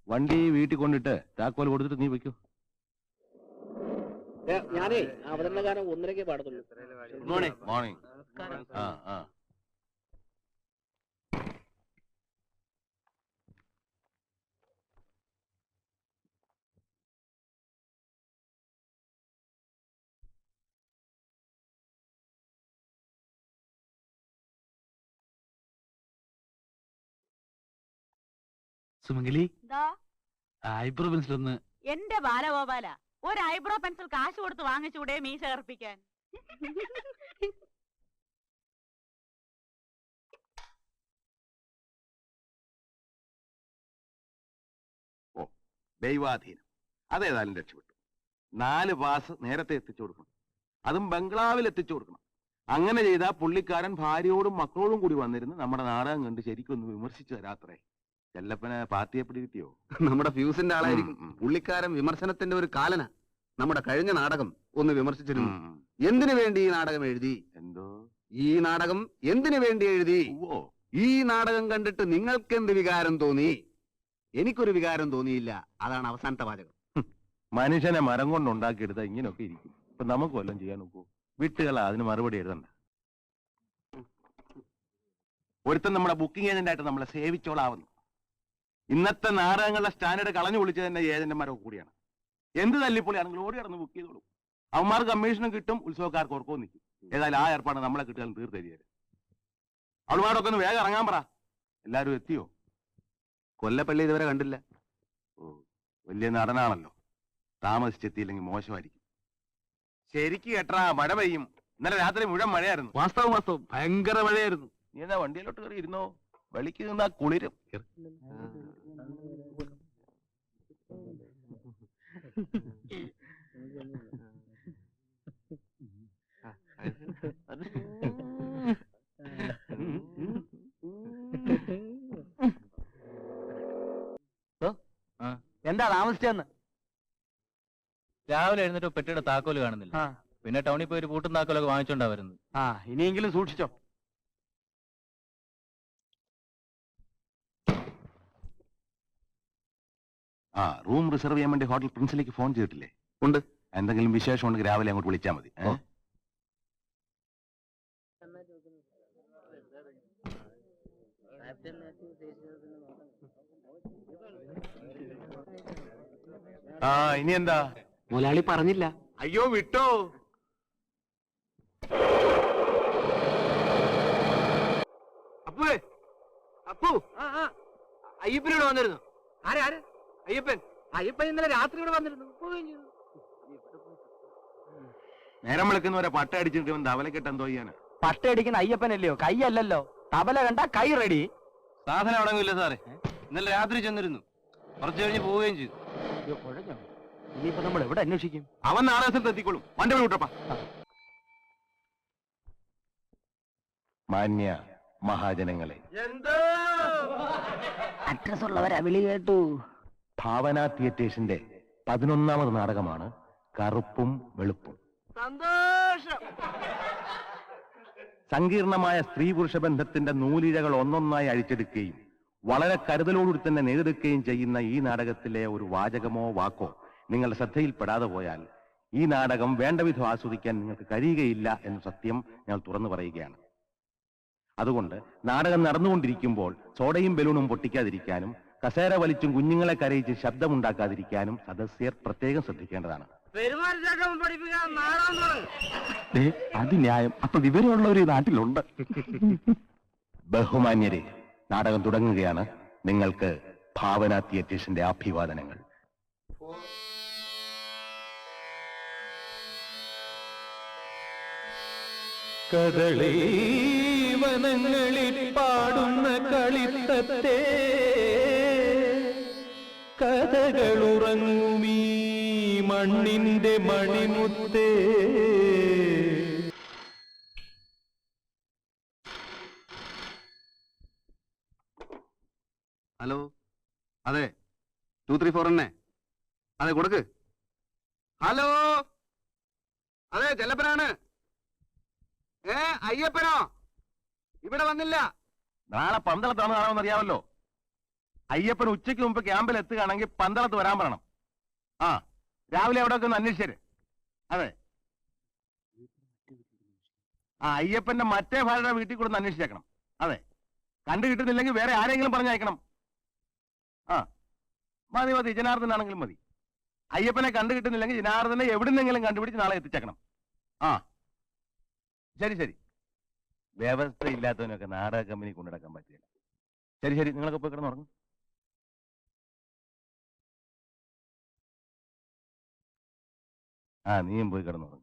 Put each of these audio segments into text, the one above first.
വണ്ടി വീട്ടിൽ കൊണ്ടിട്ട് താക്കോൽ കൊടുത്തിട്ട് നീ വെക്കൂ. ഞാനേ അവതരണകാലം 1:30 പാടത്തുള്ളൂ. മോർണിംഗ്. ആ ആ സുമംഗലി, ഐബ്രോ പെൻസിൽ ഒന്ന്. എന്റെ ബാലഗോപാല, ഒരു ഐബ്രോ പെൻസിൽ കാശ് കൊടുത്ത് വാങ്ങിച്ചൂടെ മീശ കറുപ്പിക്കാൻ? ഓ, ദൈവാധീനം. അതേതായാലും രക്ഷപ്പെട്ടു. 4 പാസ് നേരത്തെ എത്തിച്ചു കൊടുക്കണം, അതും ബംഗ്ലാവിൽ എത്തിച്ചു കൊടുക്കണം. അങ്ങനെ ചെയ്താൽ പുള്ളിക്കാരൻ ഭാര്യയോടും മക്കളോടും കൂടി വന്നിരുന്ന് നമ്മുടെ നാടകം കണ്ട് ശരിക്കൊന്ന് വിമർശിച്ചു തരാത്രേ. ചെല്ലപ്പന് പാർട്ടിയെ പിടി കിട്ടിയോ? നമ്മുടെ ഫ്യൂസിന്റെ ആളായിരിക്കും. പുള്ളിക്കാരൻ വിമർശനത്തിന്റെ ഒരു കാലന. നമ്മുടെ കഴിഞ്ഞ നാടകം ഒന്ന് വിമർശിച്ചിരുന്നു. എന്തിനു വേണ്ടി ഈ നാടകം എഴുതി? എന്തോ ഈ നാടകം എന്തിനു വേണ്ടി എഴുതി? ഈ നാടകം കണ്ടിട്ട് നിങ്ങൾക്ക് എന്ത് വികാരം തോന്നി? എനിക്കൊരു വികാരം തോന്നിയില്ല. അതാണ് അവസാനത്തെ വാചകം. മനുഷ്യനെ മരം കൊണ്ടുണ്ടാക്കിയെടുത്ത ഇങ്ങനെയൊക്കെ ഇരിക്കും. ഇപ്പൊ നമുക്ക് വല്ലതും ചെയ്യാൻ നോക്കൂ. വിട്ടുകളാ അതിന് മറുപടി എഴുതണ്ട. ഒരുത്തൻ നമ്മുടെ ബുക്കിംഗ് ഏജന്റായിട്ട് നമ്മളെ സേവിച്ചോളാവുന്നു. ഇന്നത്തെ നാടകങ്ങളുടെ സ്റ്റാൻഡേർഡ് കളഞ്ഞു വിളിച്ചത് തന്നെ ഏജന്റുമാരൊക്കെ കൂടിയാണ്. എന്ത് തല്ലിപ്പൊളിയാണെങ്കിലും ഓടി ഇറന്ന് ബുക്ക് ചെയ്തോളൂ. അവന്മാർക്ക് കമ്മീഷനും കിട്ടും, ഉത്സവക്കാർക്ക് ഉറക്കവും നിൽക്കും. ഏതായാലും ആ ഏർപ്പാട് നമ്മളെ കിട്ടിയാലും തീർത്തരികയാണ്. അവളുമാരൊക്കെ ഒന്ന് വേഗം ഇറങ്ങാൻ പറ. എല്ലാരും എത്തിയോ? കൊല്ലപ്പള്ളി ഇതുവരെ കണ്ടില്ല. ഓ, വലിയ നടനാണല്ലോ. താമസിച്ചെത്തിയില്ലെങ്കിൽ മോശമായിരിക്കും. ശരിക്ക് കേട്ടാ, മഴ പെയ്യും. ഇന്നലെ രാത്രി മുഴുവൻ മഴയായിരുന്നു. വാസ്തവം ഭയങ്കര മഴയായിരുന്നു. നീ എന്നാ വണ്ടിയിലോട്ട് കയറി ഇരുന്നോ? വെളിക്ക് നിന്നാ കുളിരും. എന്താ താമസിച്ചെന്ന്? രാവിലെ എഴുന്നേറ്റ് പെട്ടിയുടെ താക്കോല് കാണുന്നില്ല. പിന്നെ ടൗണിൽ പോയി ഒരു പൂട്ടും താക്കോലൊക്കെ വാങ്ങിച്ചോണ്ടാ വരുന്നത്. ഇനിയെങ്കിലും സൂക്ഷിച്ചോ. റൂം റിസർവ് ചെയ്യാൻ വേണ്ടി ഹോട്ടൽ പ്രിൻസിലേക്ക് ഫോൺ ചെയ്തിട്ടില്ലേ? ഉണ്ട്. എന്തെങ്കിലും വിശേഷം ഉണ്ടെങ്കിൽ രാവിലെ അങ്ങോട്ട് വിളിച്ചാൽ മതി. ഇനി എന്താ? മുതലാളി പറഞ്ഞില്ല. അയ്യോ വിട്ടോ. അയ്യപ്പനോട് വന്നിരുന്നു. ആരെ? അയ്യപ്പൻ ഇന്നലെ രാത്രി ഇവിടെ വന്നിരുന്നു. നേരം വിളിക്കുന്നവരെ പട്ട അടിച്ചിട്ട് തവലക്കെട്ട് എന്തോ ചെയ്യാനാ? പട്ടയടിക്കുന്ന അയ്യപ്പനല്ലയോ, കൈയല്ലല്ലോ. തബല കണ്ട കൈ റെഡി. സാധനം അടങ്ങില്ല സാറേ. ഇന്നലെ രാത്രി ചെന്നിരുന്നു, കുറച്ചു കഴിഞ്ഞ് പോവുകയും ചെയ്തു. ഇനിയിപ്പോ നമ്മൾ എവിടെ അന്വേഷിക്കും? അവൻ നാടകത്തിൽ എത്തിക്കോളും. വണ്ടി വിട്ടപ്പാ. മാന്യ മഹാജനങ്ങളെ, അഡ്രസ് ഉള്ളവരാ വിളി കേട്ടു. ഭാവന തിയേറ്റേഴ്സിന്റെ 11ാമത് നാടകമാണ് കറുപ്പും വെളുപ്പും. സന്തോഷം. സങ്കീർണമായ സ്ത്രീ പുരുഷ ബന്ധത്തിന്റെ നൂലിഴകൾ ഒന്നൊന്നായി അഴിച്ചെടുക്കുകയും വളരെ കരുതലോടുകൂടി തന്നെ നേരിടുകയും ചെയ്യുന്ന ഈ നാടകത്തിലെ ഒരു വാചകമോ വാക്കോ നിങ്ങളുടെ ശ്രദ്ധയിൽപ്പെടാതെ പോയാൽ ഈ നാടകം വേണ്ടവിധം ആസ്വദിക്കാൻ നിങ്ങൾക്ക് കഴിയുകയില്ല എന്ന സത്യം ഞാൻ തുറന്നു പറയുകയാണ്. അതുകൊണ്ട് നാടകം നടന്നുകൊണ്ടിരിക്കുമ്പോൾ സോഡയും ബലൂണും പൊട്ടിക്കാതിരിക്കാനും കസേര വലിച്ചും കുഞ്ഞുങ്ങളെ കരയിച്ച് ശബ്ദമുണ്ടാക്കാതിരിക്കാനും സദസ്യർ പ്രത്യേകം ശ്രദ്ധിക്കേണ്ടതാണ്. അത് ന്യായം. അപ്പൊ വിവരമുള്ളവർ ഈ നാട്ടിലുണ്ട്. ബഹുമാന്യരെ, നാടകം തുടങ്ങുകയാണ്. നിങ്ങൾക്ക് ഭാവന തിയേറ്റേഴ്സിന്റെ അഭിവാദനങ്ങൾ. കദളീവനങ്ങളിൽ പാടുന്ന കളിത്തത്തെ കഥകളുറങ്ങുമീ മണ്ണിന്റെ മണിമുത്തേ. ഹലോ, അതെ 234 തന്നെ. അതെ കൊടുക്ക്. ഹലോ, അതെ ചെല്ലപ്പനാണ്. അയ്യപ്പനോ? ഇവിടെ വന്നില്ല. നാളെ പന്തളത്താണ് കാണുമെന്ന് അറിയാമല്ലോ. അയ്യപ്പൻ ഉച്ചയ്ക്ക് മുമ്പ് ക്യാമ്പിൽ എത്തുകയാണെങ്കിൽ പന്തളത്ത് വരാൻ പറയണം. ആ, രാവിലെ എവിടെയൊക്കെ ഒന്ന് അന്വേഷിച്ചേര്. അതെ. ആ, അയ്യപ്പന്റെ മറ്റേ ഭാര്യയുടെ വീട്ടിൽ കൂടെ ഒന്ന് അന്വേഷിച്ചേക്കണം. അതെ, കണ്ടു കിട്ടുന്നില്ലെങ്കിൽ വേറെ ആരെങ്കിലും പറഞ്ഞയക്കണം. ആ, മതി മതി, ജനാർദ്ദനാണെങ്കിലും മതി. അയ്യപ്പനെ കണ്ടു കിട്ടുന്നില്ലെങ്കിൽ ജനാർദ്ദനെ എവിടുന്നെങ്കിലും കണ്ടുപിടിച്ച് നാളെ എത്തിച്ചേക്കണം. ആ, ശരി ശരി. വ്യവസ്ഥ ഇല്ലാത്തവനൊക്കെ നാടക കമ്പനി കൊണ്ടുനടക്കാൻ പറ്റില്ല. ശരി ശരി, നിങ്ങളൊക്കെ പോയി കിടന്നുറങ്ങും. ആ, നീയും പോയി കിടന്നുറങ്ങും.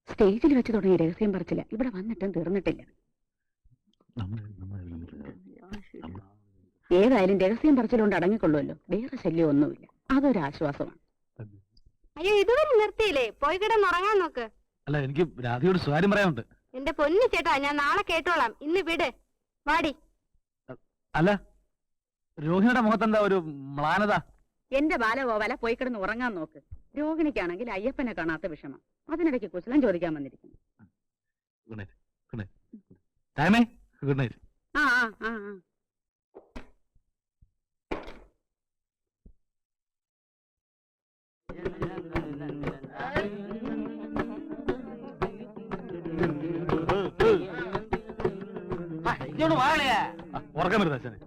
സ്റ്റേജിൽ വെച്ച് തുടങ്ങിയ രഹസ്യം പറിച്ചില്ല, ഇവിടെ വന്നിട്ടും തീർന്നിട്ടില്ല. ഏതായാലും രഹസ്യം പറിച്ചിലുകൊണ്ട് അടങ്ങിക്കൊള്ളുമല്ലോ, വേറെ ശല്യം ഒന്നുമില്ല. അതൊരാശ്വാസമാണ്. അയ്യോ, ഇതുവരെ നിർത്തിയില്ലേ? പോയി കിടന്നുറങ്ങാൻ നോക്ക്. അല്ല, എനിക്ക് രാധയോട് സ്വകാര്യം പറയാനുണ്ട്. എന്റെ പൊന്നു ചേട്ടാ, ഞാൻ നാളെ കേട്ടോളാം. ഇന്ന് വിട്, വാടി. അല്ല, രോഹിണിയുടെ മുഖത്തെന്താ ഒരു മ്ലാനത? എന്റെ ബാലഗോപാല, പോയി കിടന്ന് ഉറങ്ങാൻ നോക്ക്. രോഹിണിക്കാണെങ്കിൽ അയ്യപ്പനെ കാണാത്ത വിഷമം. അതിനിടയ്ക്ക് കുശലം ചോദിക്കാൻ വന്നിരിക്കുന്നു. Good night. Good night. ടൈമേ, ഗുഡ് നൈറ്റ്. ആ ആ ആ ആ. ഉറക്കം വരുന്ന അച്ഛനെ.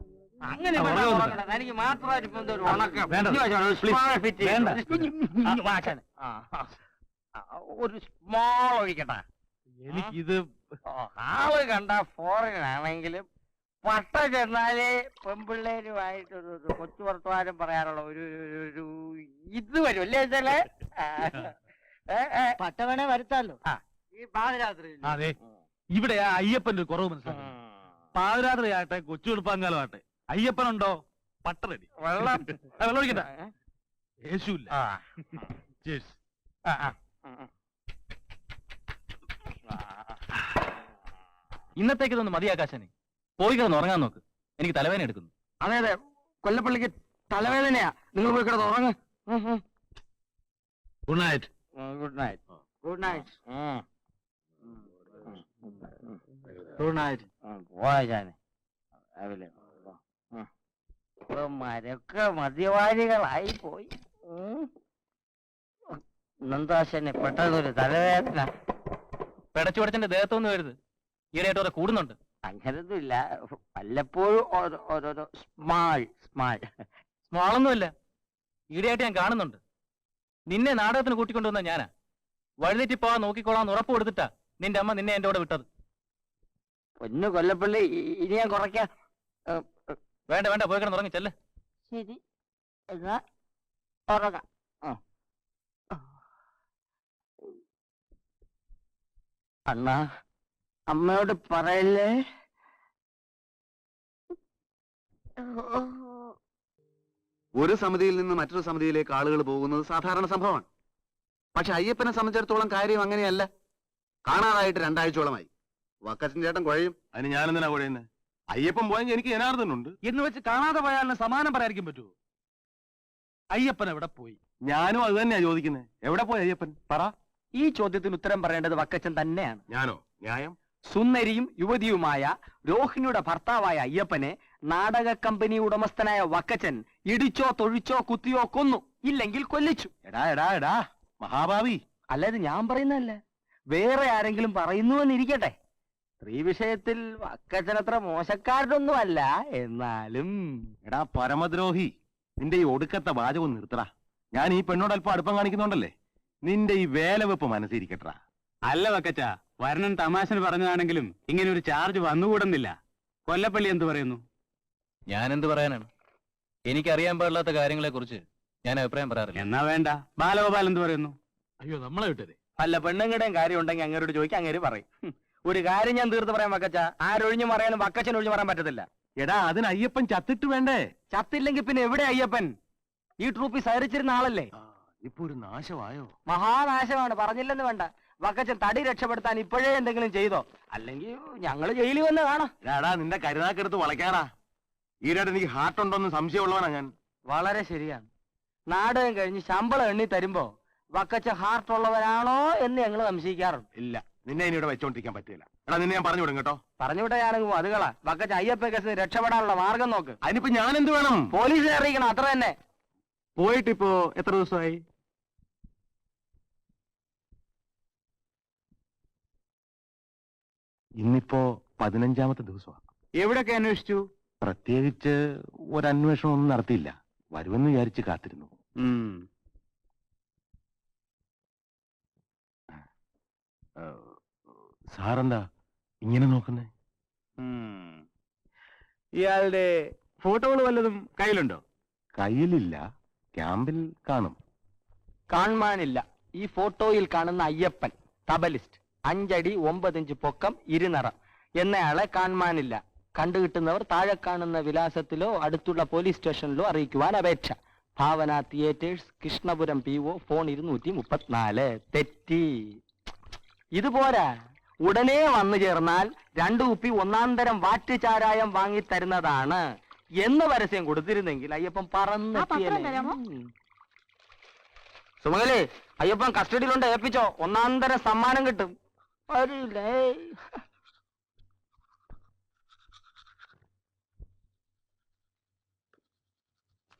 അങ്ങനെ ആ, ഉറങ്ങാൻ വന്നിട്ടാ. എനിക്ക് മാത്രമായിട്ട് ഇപ്പൊ എന്തോ ഒരു ഉണക്കം. വേണ്ട. ഇനി വാ, ഒരു Please. small fit ചെയ്യ്. വേണ്ട. വാ, അച്ഛനെ. ആ, ആ, ഒരു സ്മോൾ ഒഴിക്കട്ടെ. എനിക്കിത് ആള് കണ്ട ഫോറിൻ ആണെങ്കിലും പട്ട ചെന്നാലേ പെമ്പിള്ളേരുമായിട്ടൊരു കൊച്ചു വർത്തമാനം പറയാനുള്ള ഒരു ഇത് വരും അല്ലേ വെച്ചാലേ പട്ട വേണേ വരുത്താലോ. ഈ പാതിരാത്രി അതെ, ഇവിടെ ആ അയ്യപ്പന്റെ ഒരു കുറവ് മനസ്സിലാക്കണം. പാതിരാത്രി ആകട്ടെ, കൊച്ചു വെളുപ്പാങ്കാലം ആകട്ടെ, അയ്യപ്പനുണ്ടോ പട്ട റെഡി. വെള്ളം വെള്ളം ഒഴിക്കട്ടെ, യേശുല്ല. ആ. Cheers. ആ, ആ. ഇന്നത്തേക്ക് ഇതൊന്ന് മതിയാക്കാശനെ. പോയി കിടന്ന് ഉറങ്ങാൻ നോക്ക്. എനിക്ക് തലവേദന എടുക്കുന്നു. അതെ അതെ, കൊല്ലപ്പള്ളിക്ക് തലവേദനയാ. നിങ്ങൾ പോയി കിടന്ന് ഉറങ്ങ്. Good night. Good night. Good night. Good night. പോയാനെ രാവിലെ മരൊക്കെ മദ്യപാനികളായി പോയി. നന്ദാശനെ പെട്ടെന്നൊരു തലവേദന. പെടച്ചു പടച്ചന്റെ ദേഹത്തൊന്നും വരുത്. ഈയിടെയായിട്ട് ഓരോ കൂടുന്നുണ്ട്. അങ്ങനൊന്നുമില്ല, വല്ലപ്പോഴും ഓരോരോ സ്മോളൊന്നുമില്ല. ഈടെയായിട്ട് ഞാൻ കാണുന്നുണ്ട്. നിന്നെ നാടകത്തിന് കൂട്ടിക്കൊണ്ടുവന്ന ഞാനാ. വഴിതെറ്റി പോവാൻ നോക്കിക്കോളാന്ന് ഉറപ്പ് കൊടുത്തിട്ടാ നിന്റെ അമ്മ നിന്നെ എന്റെ കൂടെ വിട്ടത്. പൊന്നു കൊല്ലപ്പള്ളി, ഇനി ഞാൻ കുറയ്ക്കാം. വേണ്ട വേണ്ട, പോയി കിടന്ന് ഉറങ്ങി ചെല്ല്. ശരി, എന്നാ ഉറങ്ങാം. അണ്ണാ, അമ്മയോട് പറയല്ലേ. ഒരു സമിതിയിൽ നിന്ന് മറ്റൊരു സമിതിയിലേക്ക് ആളുകൾ പോകുന്നത് സാധാരണ സംഭവമാണ്. പക്ഷെ അയ്യപ്പനെ സംബന്ധിച്ചിടത്തോളം കാര്യം അങ്ങനെയല്ല. കാണാതായിട്ട് 2 ആഴ്ചയോളമായി. വക്കച്ചൻ ചേട്ടൻ കുഴയും. അതിന് ഞാനെന്തിനാ കുഴയുന്നത്? അയ്യപ്പൻ പോയെങ്കിൽ എനിക്ക് ജനാർദ്ദനുണ്ട്. എന്ന് വെച്ച് കാണാതെ പോയാലിന് സമാനം പറയാതിരിക്കാൻ പറ്റുമോ? അയ്യപ്പൻ എവിടെ പോയി? ഞാനും അത് തന്നെയാ ചോദിക്കുന്നത്. എവിടെ പോയി അയ്യപ്പൻ? പറ. ഈ ചോദ്യത്തിന് ഉത്തരം പറയേണ്ടത് വക്കച്ചൻ തന്നെയാണ്. ഞാനോ? ന്യായം? സുന്ദരിയും യുവതിയുമായ രോഹിണിയുടെ ഭർത്താവായ അയ്യപ്പനെ നാടക കമ്പനി ഉടമസ്ഥനായ വക്കച്ചൻ ഇടിച്ചോ തൊഴിച്ചോ കുത്തിയോ കൊന്നു, ഇല്ലെങ്കിൽ കൊല്ലിച്ചു. എടാ എടാ എടാ മഹാഭാവി, അല്ലാതെ ഞാൻ പറയുന്നതല്ല, വേറെ ആരെങ്കിലും പറയുന്നുവെന്നിരിക്കട്ടെ. സ്ത്രീ വിഷയത്തിൽ വക്കച്ചനത്ര മോശക്കാരനൊന്നുമല്ല. എന്നാലും എടാ പരമദ്രോഹി, നിന്റെ ഈ ഒടുക്കത്തെ വാചകം നിർത്തടാ. ഞാൻ ഈ പെണ്ണോട് അല്പം അടുപ്പം കാണിക്കുന്നുണ്ടല്ലേ. നിന്റെ ഈ വേലവെപ്പ് മനസ്സിരിക്കട്ടാ. അല്ല വക്കച്ച, വരണൻ തമാശന് പറഞ്ഞതാണെങ്കിലും ഇങ്ങനെ ഒരു ചാർജ് വന്നുകൂടുന്നില്ല. കൊല്ലപ്പള്ളി എന്ത് പറയുന്നു? ഞാൻ എന്ത് പറയാനാണ്? എനിക്കറിയാൻ പാടില്ലാത്ത കാര്യങ്ങളെ കുറിച്ച് ഞാൻ അഭിപ്രായം പറയാറില്ല. എന്നാ വേണ്ട. ബാലഗോപാൽ എന്ത് പറയുന്നു? അയ്യോ, നമ്മളെ വിട്ടതേ. അല്ല, പെണ്ണുങ്ങളുടെയും കാര്യം ഉണ്ടെങ്കിൽ അങ്ങേരോട് ചോദിക്കാൻ അങ്ങേര് പറയും. ഒരു കാര്യം ഞാൻ തീർത്ത് പറയാൻ വക്കച്ച, ആരൊഴിഞ്ഞു പറയാനും വക്കച്ചൻ ഒഴിഞ്ഞു പറയാൻ പറ്റത്തില്ല. എടാ അതിന് അയ്യപ്പൻ ചത്തിട്ട് വേണ്ടേ? ചത്തില്ലെങ്കിൽ പിന്നെ എവിടെ അയ്യപ്പൻ? ഈ ട്രൂപ്പിൽ സഹരിച്ചിരുന്ന ആളല്ലേ. ഇപ്പൊ ഒരു നാശമായോ? മഹാനാശമാണ്, പറഞ്ഞില്ലെന്ന് വേണ്ട. വക്കച്ചൻ തടി രക്ഷപ്പെടുത്താൻ ഇപ്പോഴേ എന്തെങ്കിലും ചെയ്തോ, അല്ലെങ്കിൽ ഞങ്ങള് ജയിലിൽ വന്ന് കാണാം. എടാ നിന്റെ കരുനാക്കെടുത്ത് വളയ്ക്കാറാ. ഈയിടെ എനിക്ക് ഹാർട്ട് ഉണ്ടോന്ന് സംശയമുള്ളവനാ ഞാൻ. വളരെ ശരിയാണ്. നാടകം കഴിഞ്ഞ് ശമ്പളം എണ്ണി തരുമ്പോ വക്കച്ച ഹാർട്ട് ഉള്ളവരാണോ എന്ന് ഞങ്ങൾ സംശയിക്കാറുണ്ട്. ഇല്ല, നിന്നെ ഇനി ഇവിടെ വെച്ചോണ്ടിരിക്കാൻ പറ്റില്ല. എടാ, നിന്നെ ഞാൻ പറഞ്ഞു വിടും കേട്ടോ. പറഞ്ഞുവിട്ടാണെങ്കിൽ അതുകളാ. വക്കച്ച അയ്യപ്പ കേസ് രക്ഷപ്പെടാനുള്ള മാർഗം നോക്ക്. അതിനിപ്പോ ഞാൻ എന്ത് വേണം? പോലീസിനെ അറിയിക്കണം, അത്ര തന്നെ. പോയിട്ടിപ്പോ എത്ര ദിവസമായി? ഇന്നിപ്പോ 15ാമത്തെ ദിവസമാണ്. എവിടെയൊക്കെ അന്വേഷിച്ചു? പ്രത്യേകിച്ച് ഒരു അന്വേഷണം ഒന്നും നടത്തിയില്ല. വരുമെന്ന് വിചാരിച്ച് കാത്തിരുന്നു. സാറെന്താ ഇങ്ങനെ നോക്കുന്നേ? ഇയാളുടെ ഫോട്ടോകൾ വല്ലതും കയ്യിലുണ്ടോ? കയ്യിലില്ല, ക്യാമ്പിൽ കാണും. കാണാനില്ല. ഈ ഫോട്ടോയിൽ കാണുന്ന അയ്യപ്പൻ തബലിസ്റ്റ്, 5 അടി 9 ഇഞ്ച് പൊക്കം, ഇരുനിറം എന്നയാളെ കാണാനില്ല. കണ്ടുകിട്ടുന്നവർ താഴെ കാണുന്ന വിലാസത്തിലോ അടുത്തുള്ള പോലീസ് സ്റ്റേഷനിലോ അറിയിക്കുവാൻ അപേക്ഷ. ഭാവന തിയേറ്റേഴ്സ്, കൃഷ്ണപുരം PO, ഫോൺ 234. തെറ്റി. ഇതുപോരാ, ഉടനെ വന്നു ചേർന്നാൽ 2 കുപ്പി ഒന്നാന്തരം വാറ്റ് ചാരായം വാങ്ങി തരുന്നതാണ് എന്ന് പരസ്യം കൊടുത്തിരുന്നെങ്കിൽ അയ്യപ്പൻ പറന്നെത്തിയല്ലേ. സുമകലേ, അയ്യപ്പൻ കസ്റ്റഡിയിലുണ്ട്, ഏൽപ്പിച്ചോ. ഒന്നാന്തരം സമ്മാനം കിട്ടും. വരില്ലേ?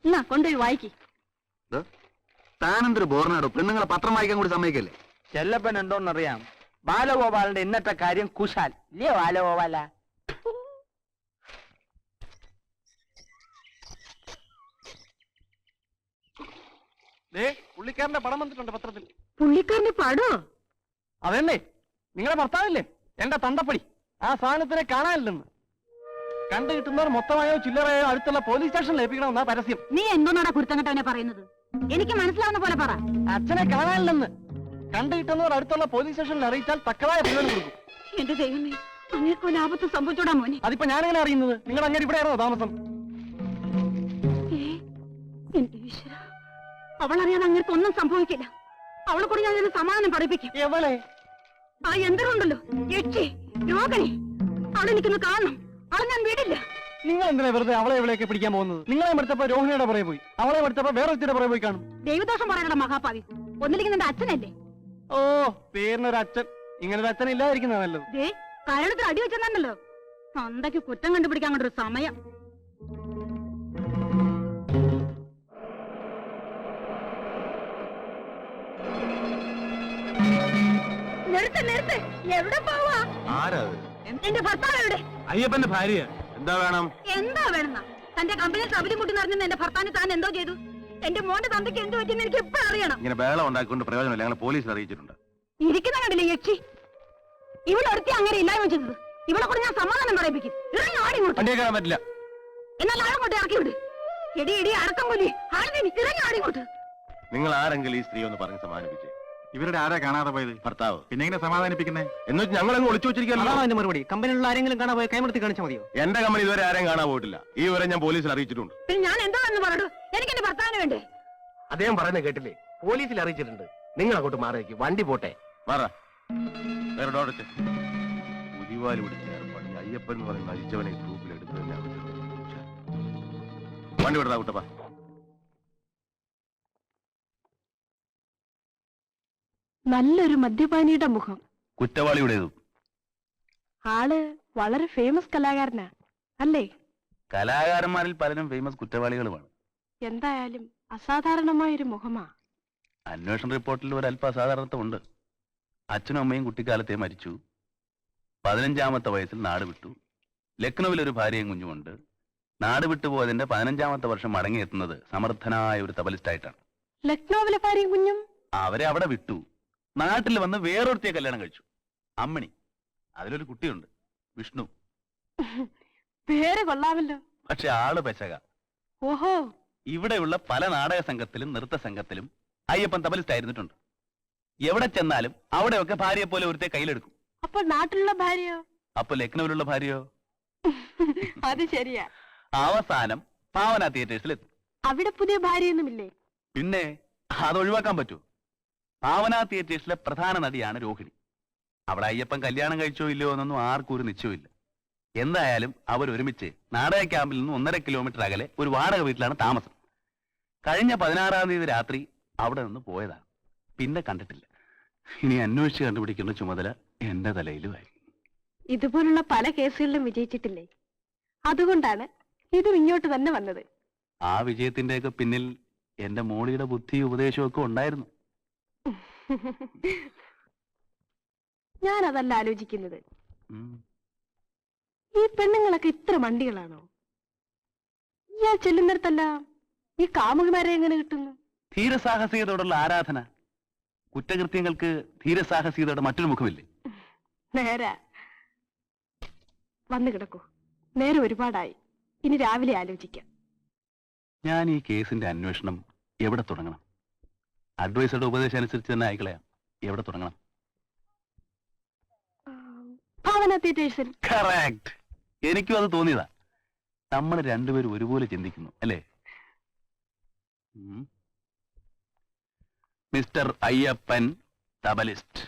എന്നാ കൊണ്ടുപോയി വായിക്ക്. താനെന്തൊരു ബോർനാടോ, പെണ്ണുങ്ങളെ പത്രം വായിക്കാൻ കൂടി സമ്മതിക്കല്ലേ? ചെല്ലപ്പൻ ഉണ്ടോന്നറിയാം. ബാലഗോപാലന്റെ ഇന്നത്തെ കാര്യം കുശാൽ ഇല്ലേ ബാലഗോപാല? പുള്ളിക്കാരന്റെ പടം വന്നിട്ടുണ്ട് പത്രത്തിൽ. പുള്ളിക്കാരന്റെ പടോ? അതന്നെ, നിങ്ങളെ ഭർത്താവില്ലേ എന്റെ തന്തപ്പടി. ആ സാധനത്തിനെ കാണാനില്ലെന്ന്. കണ്ടു കിട്ടുന്നവർ മൊത്തമായോ ചില്ലറയോ അടുത്തുള്ള പോലീസ് സ്റ്റേഷനിൽ ഏൽപ്പിക്കണമെന്നാ പരസ്യം. നീ എന്തോന്നാടാ കുരുത്തങ്ങട്ടവനെ പറയുന്നത്? എനിക്ക് മനസ്സിലാവുന്ന പോലെ പറ. അച്ഛനെ കാണാനില്ലെന്ന്. കണ്ടു കിട്ടുന്നവർ അടുത്തുള്ള പോലീസ് സ്റ്റേഷനിൽ അറിയിച്ചാൽ തക്കതായ പിഴവ് കൊടുക്കും. എന്റെ ദൈവമേ, അങ്ങേക്ക് വല്ല ആപത്ത് സംഭവിച്ചോടാ മോനെ. അതിപ്പോ ഞാനെങ്ങനെ അറിയുന്നത്? നിങ്ങൾ അങ്ങനെ ഇവിടെയാണോ താമസം? എന്റെ ഈശ്വര, അവളറിയാതെ അങ്ങേക്ക് ഒന്നും സംഭവിക്കില്ല. അവളെ കൂടി ഞാൻ സമാധാനം പഠിപ്പിക്കും. എവളെ? ആ യന്ത്രമുണ്ടല്ലോ, യക്ഷി, രോഗിണി, അവളെ എനിക്കൊന്ന് കാണണം. അവളെ ഞാൻ വീടില്ല. നിങ്ങൾ എന്തിനാ വെറുതെ അവളെ എവിടെയൊക്കെ പിടിക്കാൻ പോകുന്നത്? നിങ്ങളെ എടുത്തപ്പോ രോഹിണിയുടെ പുറകെ പോയി, അവളെ എടുത്തപ്പോ വേറെ ഒത്തിരി പുറകെ പോയി കാണും. ദൈവദോഷം പറയണ മഹാപാവി. ഒന്നില്ലെങ്കിൽ നിന്റെ അച്ഛനല്ലേ? ഓ, പേരിനൊരു അച്ഛൻ. ഇങ്ങനൊരു അച്ഛൻ ഇല്ലാതിരിക്കുന്നത് നല്ലത്. ദേ, കരളത്തിൽ അടി വെച്ചെന്നല്ലോ. തന്തയ്ക്ക് കുറ്റം കണ്ടുപിടിക്കാൻ കൊണ്ടൊരു സമയം. നിർത്ത് നിർത്ത്, എവിടെ പോവാ? ആരാ? എന്റെ ഭർത്താവ് എവിടെ? അയ്യപ്പന്റെ ഭാര്യ. എന്താ വേണം? എന്താ വേണമെന്ന? തന്റെ കമ്പനിയിൽ കബലി മുട്ടി നിറഞ്ഞ എന്റെ ഭർത്താവിന് താൻ എന്തോ ചെയ്തു? എന്റെ മോന്റെ തന്തയ്ക്ക് എന്ത് പറ്റിയെന്ന് എനിക്ക് എപ്പോഴും അറിയണം. ഇങ്ങനെ ബഹളം ഉണ്ടാക്കിക്കൊണ്ട് പ്രയോജനമില്ല. ഞങ്ങൾ പോലീസിൽ അറിയിച്ചിട്ടുണ്ട്. ഇരിക്കുന്ന കണ്ടില്ലേ യക്ഷി? ഇവളൊരുത്തി അങ്ങനെ ഇല്ലായ്മ ചെയ്തത്. ഇവളെ കൂടെ ഞാൻ സമാധാനം പറയിപ്പിക്കും. ഇറങ്ങി ആടിങ്ങോട്ട്. വണ്ടിയെ കയറാൻ പറ്റില്ല. എന്നാൽ ആളങ്ങോട്ട് ഇറക്കി വിട്. എടി എടി അടക്കം കൊല്ലി ആളിനെ ഇറങ്ങി ആടിങ്ങോട്ട്. നിങ്ങൾ ആരെങ്കിലും ഈ സ്ത്രീ ഒന്ന് പറഞ്ഞ് സമാധാനിപ്പിച്ചേ. ഇവരുടെ ആരാ കാണാതെ പോയത്? ഭർത്താവ്. പിന്നെ എങ്ങനെ സമാധാനിപ്പിക്കുന്നേ? എന്ന് വെച്ച് ഞങ്ങൾ അങ്ങ് ഒളിച്ചു വെച്ചിരിക്കല്ലോ. അതിന്റെ മറുപടി. കമ്പനിയിലുള്ള ആരെങ്കിലും കാണാൻ പോയി കൈമടത്തി കാണിച്ചാൽ മതിയോ? എന്റെ കമ്പനി ഇതുവരെ ആരെയും കാണാൻ പോയിട്ടില്ല. ഈ വിവരം ഞാൻ പോലീസിൽ അറിയിച്ചിട്ടുണ്ട്. പിന്നെ ഞാൻ എന്താണെന്ന് പറയൂ. എനിക്ക് എന്റെ ഭർത്താവിന് വേണ്ടേ? അദ്ദേഹം പറയുന്നത് കേട്ടില്ലേ? പോലീസിൽ അറിയിച്ചിട്ടുണ്ട്. നിങ്ങൾ അങ്ങോട്ട് മാറിയേക്ക്, വണ്ടി പോട്ടെ. മാറാ. വേറെ ഡോറച്ച് പുലിവാല് പിടിച്ച് ഏർപ്പാട്. ഈ അയ്യപ്പൻ എന്ന് പറയുന്ന മരിച്ചവനെ ഗ്രൂപ്പിൽ എടുത്ത് തന്നെ വണ്ടി വിടടാ കുട്ടപ്പ. നല്ലൊരു മദ്യപാനിയുടെ മുഖം. കുറ്റവാളിയുടേതും. ആള് വളരെ ഫേമസ് കലാകാരനാ അല്ലേ? കലാകാരന്മാരിൽ പലരും ഫേമസ് കുറ്റവാളികളുമാണ്. എന്തായാലും അസാധാരണമായൊരു മുഖമാ. അന്വേഷണ റിപ്പോർട്ടിൽ ഒരു അല്പ അസാധാരണത്വമുണ്ട്. അച്ഛനും അമ്മയും കുട്ടിക്കാലത്തെ മരിച്ചു. 15ാമത്തെ വയസ്സിൽ നാട് വിട്ടു. ലക്നൌവിൽ ഒരു ഭാര്യയും കുഞ്ഞുമുണ്ട്. നാട് വിട്ടുപോയതിന്റെ 15ാമത്തെ വർഷം മടങ്ങിയെത്തുന്നത് സമർത്ഥനായ ഒരു തബലിസ്റ്റായിട്ടാണ്. ലക്നൌവിലെ ഭാര്യയും കുഞ്ഞും? അവരെ അവിടെ വിട്ടു. നാട്ടിൽ വന്ന് വേറൊരുത്തിയെ കല്യാണം കഴിച്ചു, അമ്മിണി. അതിലൊരു കുട്ടിയുണ്ട്, വിഷ്ണു. പേര് കൊള്ളാമല്ലോ. പക്ഷെ ആള് പെശക. ഓഹോ. ഇവിടെയുള്ള പല നാടക സംഘത്തിലും നൃത്ത സംഘത്തിലും അയ്യപ്പൻ തബലിസ്റ്റ് ആയിരുന്നിട്ടുണ്ട്. എവിടെ ചെന്നാലും അവിടെയൊക്കെ ഭാര്യയെ പോലെ ഒരുത്തെ കയ്യിലെടുക്കും. അപ്പോൾ നാട്ടിലുള്ള ഭാര്യയോ? അപ്പൊ ലക്നൌവിലുള്ള ഭാര്യയോ? അത് ശരിയാ. അവസാനം ഭാവന തിയേറ്റേഴ്സിലെത്തും. അവിടെ പുതിയ ഭാര്യയൊന്നുമില്ലേ? പിന്നെ അത് ഒഴിവാക്കാൻ പറ്റൂ. ഭാവന തിയേറ്റേഴ്സിലെ പ്രധാന നടിയാണ് രോഹിണി. അവിടെ അയ്യപ്പൻ കല്യാണം കഴിച്ചോ ഇല്ലയോ എന്നൊന്നും ആർക്കും ഒരു നിശ്ചയമില്ല. എന്തായാലും അവരൊരുമിച്ച് നാടക ക്യാമ്പിൽ നിന്ന് 1.5 കിലോമീറ്റർ അകലെ ഒരു വാടക വീട്ടിലാണ് താമസം. കഴിഞ്ഞ 16-ാം തീയതി രാത്രി അവിടെ നിന്ന് പോയതാണ്. പിന്നെ കണ്ടിട്ടില്ല. ഇനി അന്വേഷിച്ച് കണ്ടുപിടിക്കേണ്ട ചുമതല എന്റെ തലയിലുമായി. ഇതുപോലുള്ള പല കേസുകളിലും വിജയിച്ചിട്ടില്ലേ? അതുകൊണ്ടാണ് ഇതും ഇങ്ങോട്ട് തന്നെ വന്നത്. ആ വിജയത്തിന്റെയൊക്കെ പിന്നിൽ എന്റെ മോളിയുടെ ബുദ്ധിയും ഉപദേശവും ഒക്കെ ഉണ്ടായിരുന്നു. ഞാനതല്ല ആലോചിക്കുന്നത്. ഉം. ഈ പെണ്ണുങ്ങളൊക്കെ ഇത്ര മണ്ടികളാണോ? ഞാൻ ചെല്ലുന്നിടത്തെല്ലാം ഈ കാമുകിമാരെ എങ്ങനെ കിട്ടുന്നു? ധീരസാഹസികതയോടുള്ള ആരാധന. കുറ്റകൃത്യങ്ങൾക്ക് ധീരസാഹസികതയുടെ മറ്റൊരു മുഖമില്ലേ? നേരാ. വന്നു കിടക്കൂ. നേരെ ഒരുപാടായി. ഇനി രാവിലെ ആലോചിക്കാം. ഞാൻ ഈ കേസിന്റെ അന്വേഷണം എവിടെ തുടങ്ങണം? അഡ്വൈസറുടെ ഉപദേശം അനുസരിച്ച് തന്നെ ആയിക്കളയാം. എവിടെ തുടങ്ങണം? ഭാവന തിയേറ്റേഴ്സിൽ. കറക്റ്റ്. എനിക്കും അത് തോന്നിയതാ. നമ്മൾ രണ്ടുപേരും ഒരുപോലെ ചിന്തിക്കുന്നു അല്ലേ? മിസ്റ്റർ അയ്യപ്പൻ, തബലിസ്റ്റ്.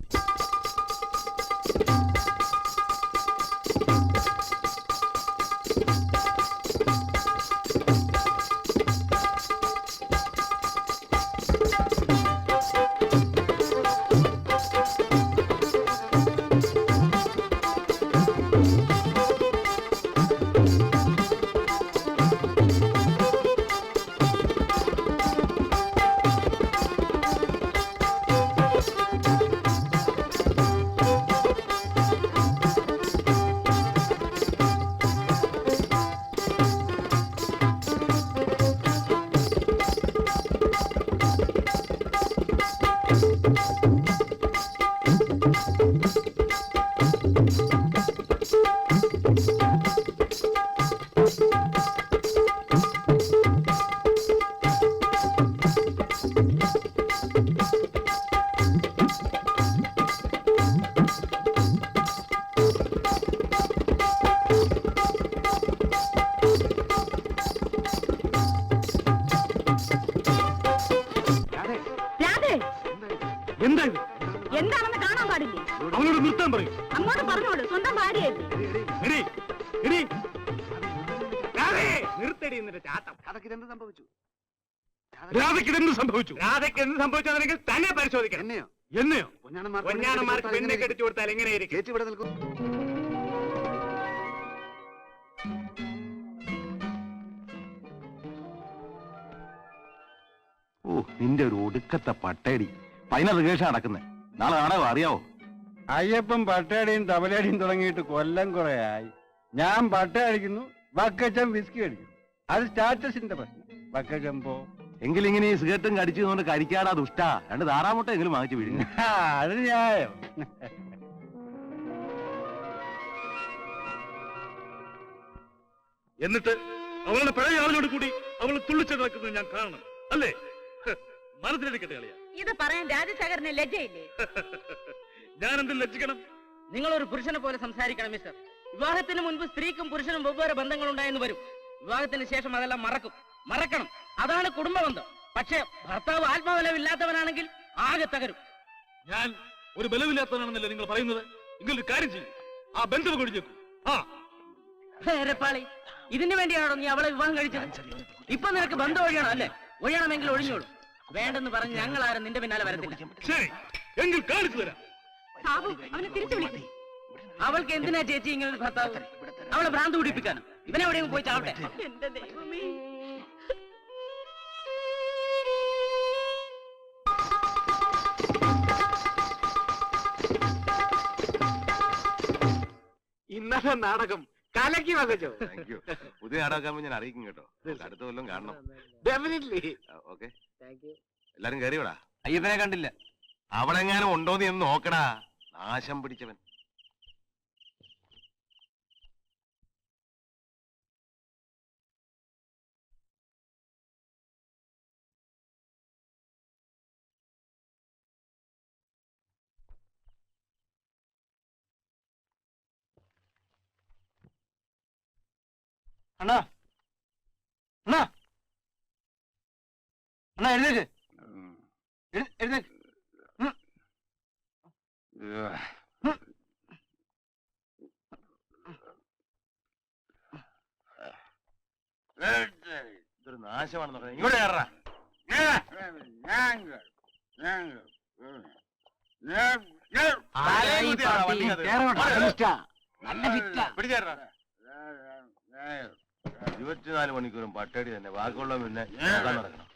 എന്താണെന്ന് കാണാൻ പാടില്ലേ? അവനോട് നിർത്താൻ പറയും. അങ്ങോട്ട് പറഞ്ഞോളൂ, സ്വന്തം ഭാര്യയല്ലേ? നിർത്തടി എന്നിട്ട് ചാട്ടം. അതൊക്കെ എന്ത് സംഭവിച്ചു? രാധയ്ക്ക് എന്ത് സംഭവിച്ചു? രാധയ്ക്ക് എന്ത് സംഭവിച്ചതെങ്കിൽ തന്നെ പരിശോധിക്കണം. എന്നെയോ? എന്നെയോ? പൊന്നാണന്മാർക്ക് പൊന്നാണന്മാർക്ക് പെണ്ണെ കെട്ടിച്ചു കൊടുത്താൽ എങ്ങനെയായിരിക്കും? ചേച്ചി ഇവിടെ നിൽക്കും. ഓ, നിന്റെ ഒരു ഒടുക്കത്തെ പട്ടയടി. ഫൈനൽ റിഹേഴ്സൽ നടക്കുന്നത്. നാളെ നാടകം അറിയാവോ? അയ്യപ്പൻ പട്ടയടിയും തബലടിയും തുടങ്ങിയിട്ട് കൊല്ലം കുറയായി. ഞാൻ പട്ട അടിക്കുന്നു, വക്കച്ചൻ വിസ്കി അടിക്കുന്നു. അത് സ്റ്റാറ്റസിന്റെ പ്രശ്നം. വക്കച്ചൻ പോ. എങ്കിലിങ്ങനെ ഈ സിഗരറ്റും കടിച്ചതുകൊണ്ട് കരിക്കാടാ ദുഷ്ട. 2 താറാമുട്ട എങ്കിലും വാങ്ങിച്ചു വിഴുങ്ങി. അത് ന്യായം. എന്നിട്ട് അവളുടെ പഴയ ആളിനോട് കൂടി അവൾ തുള്ളിച്ചു നടക്കുന്നത് ഞാൻ കാണണം അല്ലേ? മനസ്സിലെടുക്കട്ടെ കളിയാ. ഇത് പറയാൻ രാജശേഖരന് ലജ്ജയില്ലേ? ഞാൻ എന്തിൽ ലജ്ജിക്കണം? നിങ്ങൾ ഒരു പുരുഷനെ പോലെ സംസാരിക്കണം മിസ്റ്റർ. വിവാഹത്തിന് മുൻപ് സ്ത്രീക്കും പുരുഷനും വെവ്വേറെ ബന്ധങ്ങൾ ഉണ്ടായെന്ന് വരും. വിവാഹത്തിന് ശേഷം അതെല്ലാം മറക്കണം. അതാണ് കുടുംബബന്ധം. പക്ഷേ ഭർത്താവ് ആത്മബലമില്ലാത്തവനാണെങ്കിൽ ആകെ തകരും. ഞാൻ ഒരു ബലമില്ലാത്തവനാണെന്നല്ലേ നിങ്ങൾ പറയുന്നത്? നിങ്ങൾ ഒരു കാര്യം ചെയ്യും, ആ ബന്ധം കൊഴിഞ്ഞേക്കും. രപ്പാളി, ഇതിനു വേണ്ടിയാണോ നീ അവളെ വിവാഹം കഴിച്ചത്? ഇപ്പൊ നിനക്ക് ബന്ധം ഒഴിയണം അല്ലേ? ഒഴിയണമെങ്കിൽ ഒഴിഞ്ഞോളൂ. വേണ്ടെന്ന് പറഞ്ഞ് ഞങ്ങൾ ആരും നിന്റെ പിന്നാലെ വരത്തില്ല. ശരി, എങ്കിൽ കാണിച്ചു തരാം. സാബു, അവനെ തിരിച്ചു വിളിക്കും. അവൾക്ക് എന്തിനാ ചേച്ചി ഇങ്ങനെ ഒരു ഭർത്താവ്? അവളെ ഭ്രാന്ത് പിടിപ്പിക്കാനോ? ഇവനെവിടെയും പോയി ചാവട്ടെ. എന്റെ ദൈവമേ. ഇന്നത്തെ നാടകം കലക്കി വകച്ചോ. പുതിയ നാടകമാകുമ്പോൾ ഞാൻ അറിയിക്കും കേട്ടോ. അടുത്ത കൊല്ലം കാണണം. ഡെഫിനറ്റ്ലി. ഓക്കെ, എല്ലാരും കയറിയോടാ. അയ്യപ്പനെ കണ്ടില്ല. അവളെങ്ങാനും ഉണ്ടോന്ന് എന്ന് നോക്കടാ, നാശം പിടിച്ചവൻ. അണ്ണാ അണ്ണാ അണ്ണാ എഴുന്നേക്ക്. എഴുന്നേക്ക്. ഇതൊരു നാശമാണെന്ന് പറയാം. ഇങ്ങോട്ട് കയറാ. ആരായി പാർട്ടി? നല്ല ഫിറ്റാ. 24 മണിക്കൂറും പട്ടടി തന്നെ, ബാക്കിയുള്ള പിന്നെ നടക്കണം.